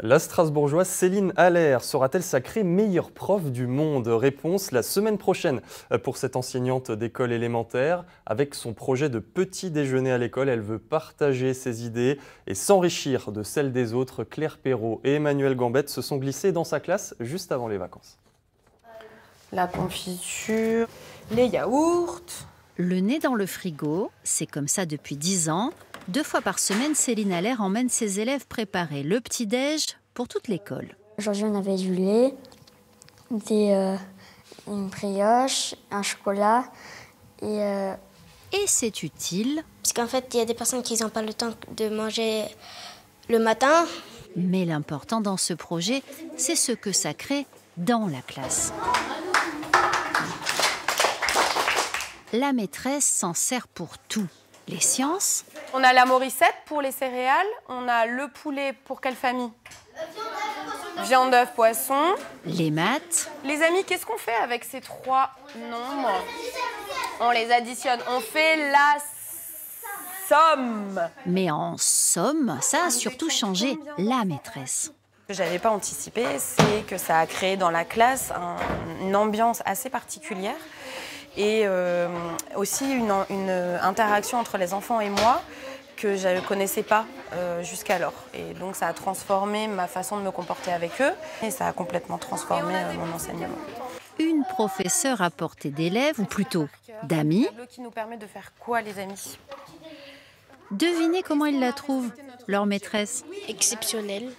La Strasbourgeoise Céline Allaire sera-t-elle sacrée meilleure prof du monde? Réponse la semaine prochaine pour cette enseignante d'école élémentaire. Avec son projet de petit déjeuner à l'école, elle veut partager ses idées et s'enrichir de celles des autres. Claire Perrault et Emmanuel Gambette se sont glissés dans sa classe juste avant les vacances. La confiture, les yaourts. Le nez dans le frigo, c'est comme ça depuis 10 ans. 2 fois par semaine, Céline Allaire emmène ses élèves préparer le petit-déj pour toute l'école. Aujourd'hui, on avait du lait, une brioche, un chocolat Et c'est utile. Parce qu'en fait, il y a des personnes qui n'ont pas le temps de manger le matin. Mais l'important dans ce projet, c'est ce que ça crée dans la classe. La maîtresse s'en sert pour tout. Les sciences. On a la morissette pour les céréales. On a le poulet pour quelle famille? Viande, œuf, poisson. Les maths. Les amis, qu'est-ce qu'on fait avec ces 3 nombres? On les additionne. On fait la somme. Mais en somme, ça a surtout changé la maîtresse. Ce que je n'avais pas anticipé, c'est que ça a créé dans la classe une ambiance assez particulière. Et aussi une interaction entre les enfants et moi que je ne connaissais pas jusqu'alors. Et donc ça a transformé ma façon de me comporter avec eux et ça a complètement transformé mon enseignement. Une professeure à portée d'élèves, ou plutôt d'amis. Un tableau qui nous permet de faire quoi, les amis? Devinez comment ils la trouvent, leur maîtresse. Exceptionnel.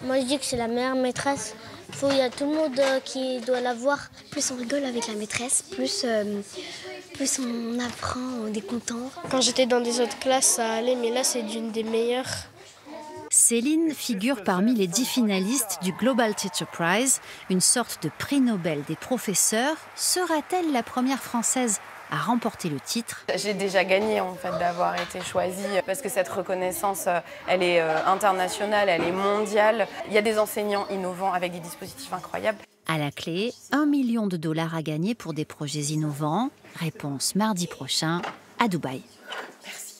Moi, je dis que c'est la meilleure maîtresse. Il y a tout le monde qui doit la voir. Plus on rigole avec la maîtresse, plus on apprend, on est content. Quand j'étais dans des autres classes, ça allait, mais là, c'est d'une des meilleures. Céline figure parmi les 10 finalistes du Global Teacher Prize, une sorte de prix Nobel des professeurs. Sera-t-elle la première Française à remporter le titre? J'ai déjà gagné en fait d'avoir été choisie parce que cette reconnaissance, elle est internationale, elle est mondiale. Il y a des enseignants innovants avec des dispositifs incroyables. À la clé, $1 million à gagner pour des projets innovants. Réponse mardi prochain à Dubaï. Merci.